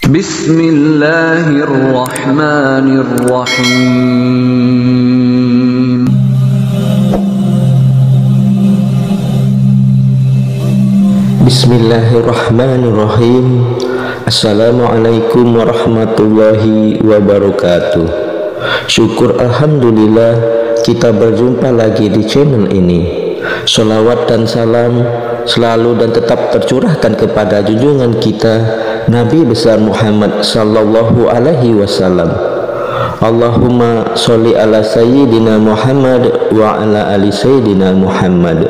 Bismillahirrahmanirrahim. Bismillahirrahmanirrahim. Assalamualaikum warahmatullahi wabarakatuh. Syukur alhamdulillah kita berjumpa lagi di channel ini. Sholawat dan salam selalu dan tetap tercurahkan kepada junjungan kita Nabi besar Muhammad sallallahu alaihi wasallam. Allahumma sholli ala sayyidina Muhammad wa ala ali sayyidina Muhammad.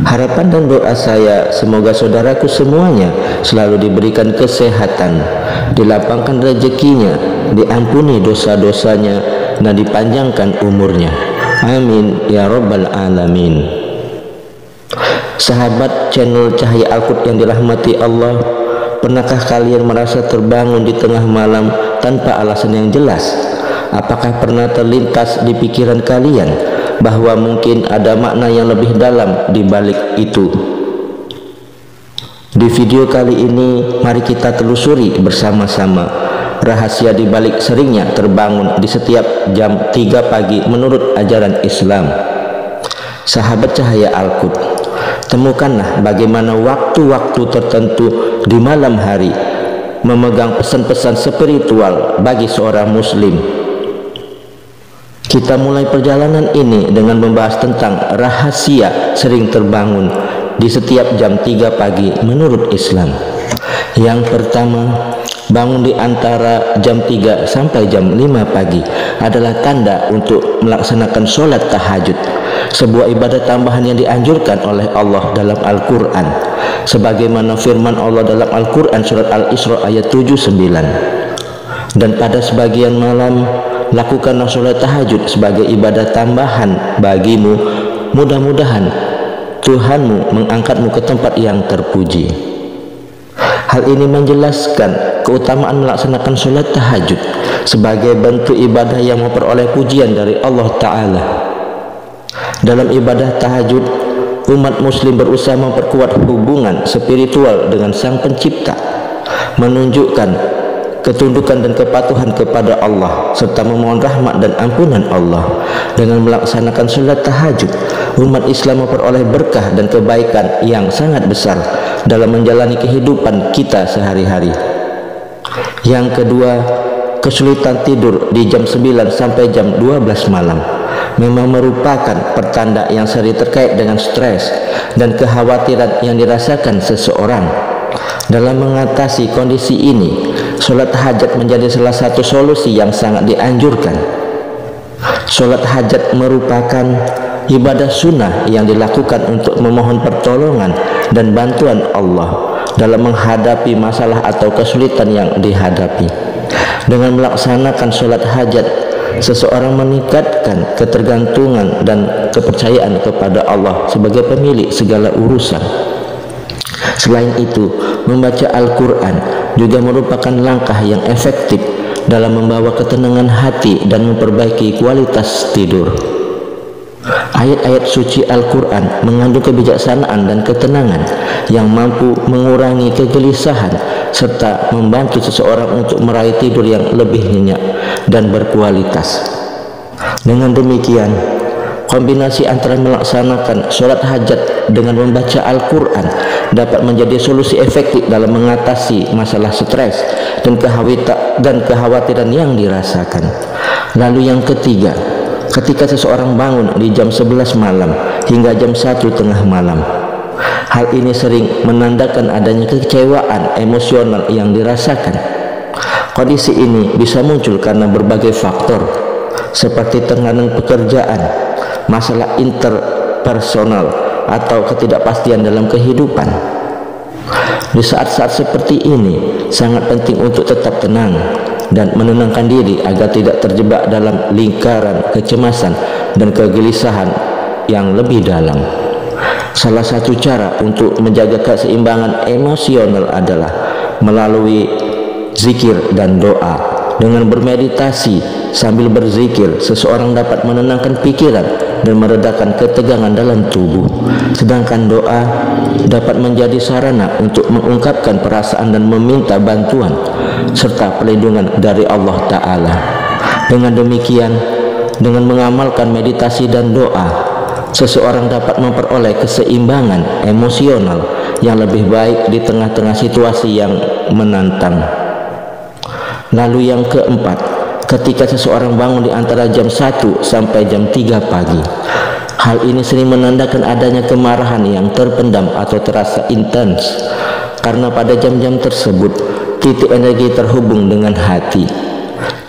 Harapan dan doa saya semoga saudaraku semuanya selalu diberikan kesehatan, dilapangkan rezekinya, diampuni dosa-dosanya, dan dipanjangkan umurnya. Amin ya rabbal alamin. Sahabat channel Cahaya Al-Quran yang dirahmati Allah, pernahkah kalian merasa terbangun di tengah malam tanpa alasan yang jelas? Apakah pernah terlintas di pikiran kalian bahwa mungkin ada makna yang lebih dalam di balik itu? Di video kali ini mari kita telusuri bersama-sama rahasia di balik seringnya terbangun di setiap jam 3 pagi menurut ajaran Islam. Sahabat Cahaya Al-Quran, temukanlah bagaimana waktu-waktu tertentu di malam hari memegang pesan-pesan spiritual bagi seorang muslim. Kita mulai perjalanan ini dengan membahas tentang rahasia sering terbangun di setiap jam 3 pagi menurut Islam. Yang pertama, bangun di antara jam 3 sampai jam 5 pagi adalah tanda untuk melaksanakan sholat tahajud, sebuah ibadah tambahan yang dianjurkan oleh Allah dalam Al-Quran, sebagaimana firman Allah dalam Al-Quran surat Al-Isra ayat 79. Dan pada sebagian malam lakukanlah sholat tahajud sebagai ibadah tambahan bagimu, mudah-mudahan Tuhanmu mengangkatmu ke tempat yang terpuji. Hal ini menjelaskan keutamaan melaksanakan sholat tahajud sebagai bentuk ibadah yang memperoleh pujian dari Allah Ta'ala. Dalam ibadah tahajud, umat muslim berusaha memperkuat hubungan spiritual dengan Sang Pencipta, menunjukkan ketundukan dan kepatuhan kepada Allah, serta memohon rahmat dan ampunan Allah. Dengan melaksanakan sholat tahajud, umat Islam memperoleh berkah dan kebaikan yang sangat besar dalam menjalani kehidupan kita sehari-hari. Yang kedua, kesulitan tidur di jam 9 sampai jam 12 malam memang merupakan pertanda yang sering terkait dengan stres dan kekhawatiran yang dirasakan seseorang. Dalam mengatasi kondisi ini, sholat hajat menjadi salah satu solusi yang sangat dianjurkan. Sholat hajat merupakan ibadah sunnah yang dilakukan untuk memohon pertolongan dan bantuan Allah dalam menghadapi masalah atau kesulitan yang dihadapi. Dengan melaksanakan sholat hajat, seseorang meningkatkan ketergantungan dan kepercayaan kepada Allah sebagai pemilik segala urusan. Selain itu, membaca Al-Quran juga merupakan langkah yang efektif dalam membawa ketenangan hati dan memperbaiki kualitas tidur. Ayat-ayat suci Al-Quran mengandung kebijaksanaan dan ketenangan yang mampu mengurangi kegelisahan serta membantu seseorang untuk meraih tidur yang lebih nyenyak dan berkualitas. Dengan demikian, kombinasi antara melaksanakan sholat hajat dengan membaca Al-Quran dapat menjadi solusi efektif dalam mengatasi masalah stres dan kekhawatiran yang dirasakan. Lalu yang ketiga, ketika seseorang bangun di jam 11 malam hingga jam 1 tengah malam, hal ini sering menandakan adanya kekecewaan emosional yang dirasakan. Kondisi ini bisa muncul karena berbagai faktor seperti tekanan pekerjaan, masalah interpersonal, atau ketidakpastian dalam kehidupan. Di saat-saat seperti ini sangat penting untuk tetap tenang dan menenangkan diri agar tidak terjebak dalam lingkaran kecemasan dan kegelisahan yang lebih dalam. Salah satu cara untuk menjaga keseimbangan emosional adalah melalui zikir dan doa. Dengan bermeditasi sambil berzikir, seseorang dapat menenangkan pikiran dan meredakan ketegangan dalam tubuh. Sedangkan doa dapat menjadi sarana untuk mengungkapkan perasaan dan meminta bantuan serta perlindungan dari Allah Ta'ala. Dengan demikian, dengan mengamalkan meditasi dan doa, seseorang dapat memperoleh keseimbangan emosional yang lebih baik di tengah-tengah situasi yang menantang. Lalu yang keempat, ketika seseorang bangun di antara jam 1 sampai jam 3 pagi, hal ini sering menandakan adanya kemarahan yang terpendam atau terasa intens, karena pada jam-jam tersebut titik energi terhubung dengan hati.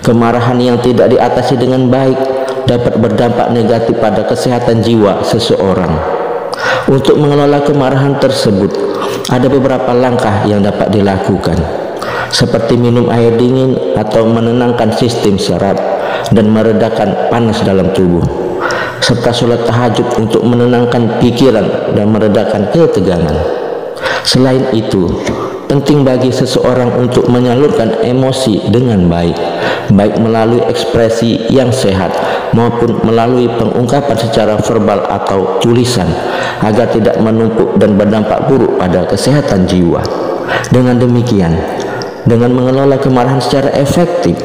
Kemarahan yang tidak diatasi dengan baik dapat berdampak negatif pada kesehatan jiwa seseorang. Untuk mengelola kemarahan tersebut, ada beberapa langkah yang dapat dilakukan, seperti minum air dingin atau menenangkan sistem saraf dan meredakan panas dalam tubuh, serta sholat tahajud untuk menenangkan pikiran dan meredakan ketegangan. Selain itu, penting bagi seseorang untuk menyalurkan emosi dengan baik melalui ekspresi yang sehat maupun melalui pengungkapan secara verbal atau tulisan, agar tidak menumpuk dan berdampak buruk pada kesehatan jiwa. Dengan demikian, dengan mengelola kemarahan secara efektif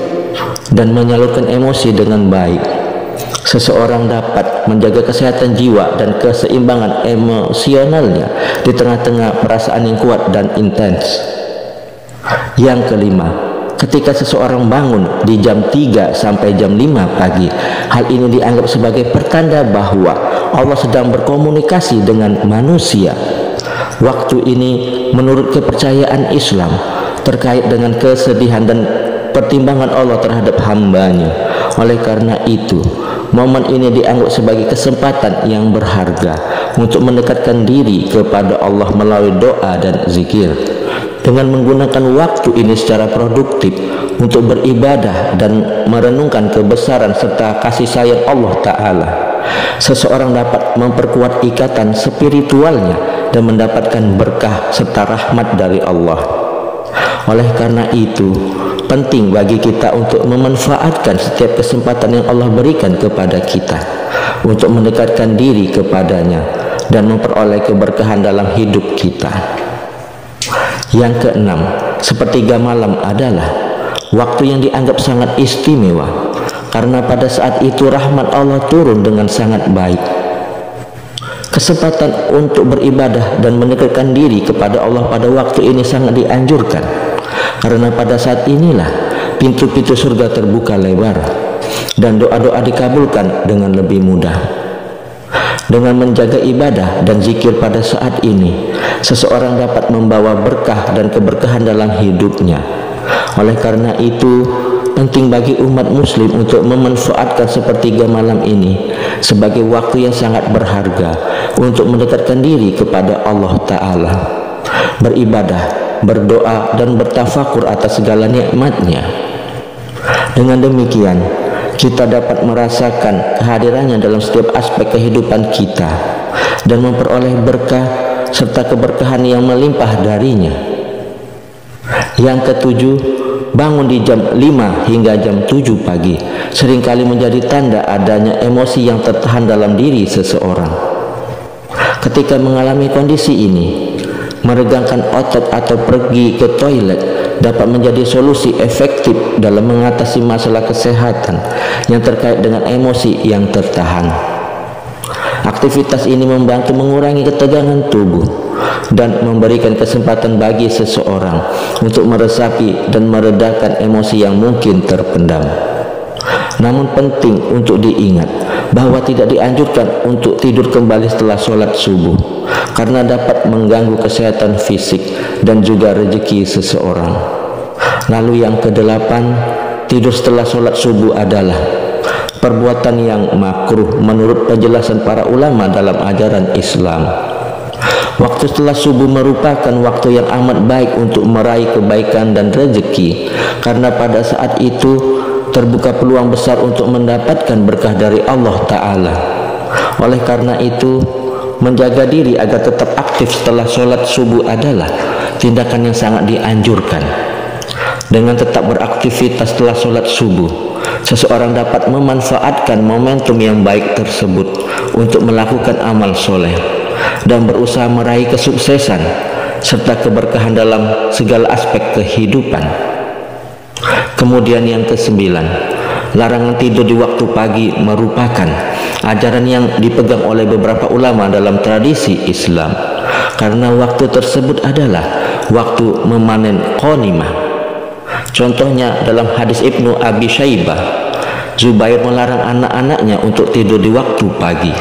dan menyalurkan emosi dengan baik, seseorang dapat menjaga kesehatan jiwa dan keseimbangan emosionalnya di tengah-tengah perasaan yang kuat dan intens. Yang kelima, ketika seseorang bangun di jam 3 sampai jam 5 pagi, hal ini dianggap sebagai pertanda bahwa Allah sedang berkomunikasi dengan manusia. Waktu ini menurut kepercayaan Islam terkait dengan kesedihan dan pertimbangan Allah terhadap hambanya. Oleh karena itu, momen ini dianggap sebagai kesempatan yang berharga untuk mendekatkan diri kepada Allah melalui doa dan zikir. Dengan menggunakan waktu ini secara produktif untuk beribadah dan merenungkan kebesaran serta kasih sayang Allah Ta'ala, seseorang dapat memperkuat ikatan spiritualnya dan mendapatkan berkah serta rahmat dari Allah. Oleh karena itu, penting bagi kita untuk memanfaatkan setiap kesempatan yang Allah berikan kepada kita untuk mendekatkan diri kepadanya dan memperoleh keberkahan dalam hidup kita. Yang keenam, sepertiga malam adalah waktu yang dianggap sangat istimewa, karena pada saat itu rahmat Allah turun dengan sangat baik. Kesempatan untuk beribadah dan mendekatkan diri kepada Allah pada waktu ini sangat dianjurkan, karena pada saat inilah pintu-pintu surga terbuka lebar dan doa-doa dikabulkan dengan lebih mudah. Dengan menjaga ibadah dan zikir pada saat ini, seseorang dapat membawa berkah dan keberkahan dalam hidupnya. Oleh karena itu, penting bagi umat muslim untuk memanfaatkan sepertiga malam ini sebagai waktu yang sangat berharga untuk mendekatkan diri kepada Allah Ta'ala, beribadah, berdoa, dan bertafakur atas segala nikmatnya. Dengan demikian, kita dapat merasakan kehadirannya dalam setiap aspek kehidupan kita dan memperoleh berkah serta keberkahan yang melimpah darinya. Yang ketujuh, bangun di jam 5 hingga jam 7 pagi seringkali menjadi tanda adanya emosi yang tertahan dalam diri seseorang. Ketika mengalami kondisi ini, meregangkan otot atau pergi ke toilet dapat menjadi solusi efektif dalam mengatasi masalah kesehatan yang terkait dengan emosi yang tertahan. Aktivitas ini membantu mengurangi ketegangan tubuh dan memberikan kesempatan bagi seseorang untuk meresapi dan meredakan emosi yang mungkin terpendam. Namun penting untuk diingat bahwa tidak dianjurkan untuk tidur kembali setelah sholat subuh, karena dapat mengganggu kesehatan fisik dan juga rezeki seseorang. Lalu yang kedelapan, tidur setelah sholat subuh adalah perbuatan yang makruh menurut penjelasan para ulama dalam ajaran Islam. Waktu setelah subuh merupakan waktu yang amat baik untuk meraih kebaikan dan rezeki, karena pada saat itu terbuka peluang besar untuk mendapatkan berkah dari Allah Ta'ala. Oleh karena itu, menjaga diri agar tetap aktif setelah sholat subuh adalah tindakan yang sangat dianjurkan. Dengan tetap beraktivitas setelah sholat subuh, seseorang dapat memanfaatkan momentum yang baik tersebut untuk melakukan amal soleh dan berusaha meraih kesuksesan serta keberkahan dalam segala aspek kehidupan. Kemudian yang kesembilan, larangan tidur di waktu pagi merupakan ajaran yang dipegang oleh beberapa ulama dalam tradisi Islam, karena waktu tersebut adalah waktu memanen ghanimah. Contohnya dalam hadis Ibnu Abi Syaibah, Zubair melarang anak-anaknya untuk tidur di waktu pagi,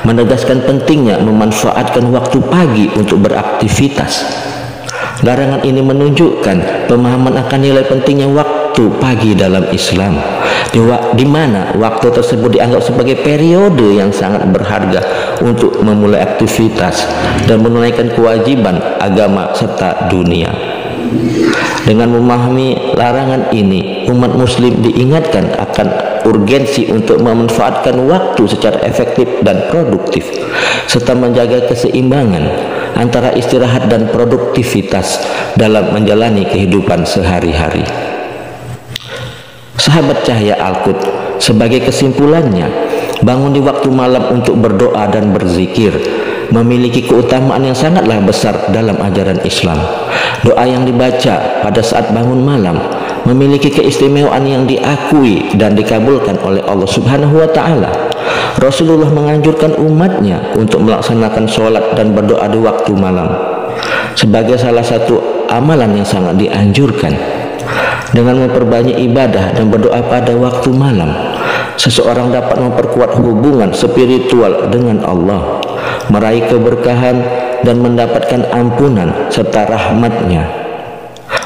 menegaskan pentingnya memanfaatkan waktu pagi untuk beraktivitas. Larangan ini menunjukkan pemahaman akan nilai pentingnya waktu pagi dalam Islam, di mana waktu tersebut dianggap sebagai periode yang sangat berharga untuk memulai aktivitas dan menunaikan kewajiban agama serta dunia. Dengan memahami larangan ini, umat muslim diingatkan akan urgensi untuk memanfaatkan waktu secara efektif dan produktif, serta menjaga keseimbangan antara istirahat dan produktivitas dalam menjalani kehidupan sehari-hari. Sahabat cahaya Al-Quds, sebagai kesimpulannya, bangun di waktu malam untuk berdoa dan berzikir memiliki keutamaan yang sangatlah besar dalam ajaran Islam. Doa yang dibaca pada saat bangun malam memiliki keistimewaan yang diakui dan dikabulkan oleh Allah Subhanahu wa Ta'ala. Rasulullah menganjurkan umatnya untuk melaksanakan sholat dan berdoa di waktu malam sebagai salah satu amalan yang sangat dianjurkan. Dengan memperbanyak ibadah dan berdoa pada waktu malam, seseorang dapat memperkuat hubungan spiritual dengan Allah, meraih keberkahan dan mendapatkan ampunan serta rahmatnya.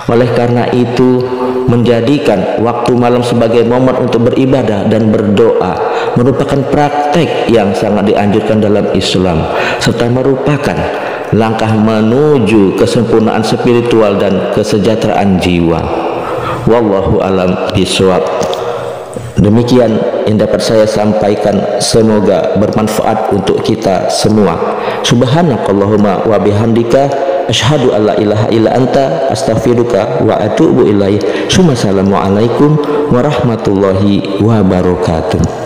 Oleh karena itu, menjadikan waktu malam sebagai momen untuk beribadah dan berdoa merupakan praktek yang sangat dianjurkan dalam Islam, serta merupakan langkah menuju kesempurnaan spiritual dan kesejahteraan jiwa. Wallahu alam bishawab. Demikian yang dapat saya sampaikan, semoga bermanfaat untuk kita semua. Subhanakallahumma wa bihamdika asyhadu alla ilaha illa anta astaghfiruka wa atubu ilaik. Assalamualaikum warahmatullahi wabarakatuh.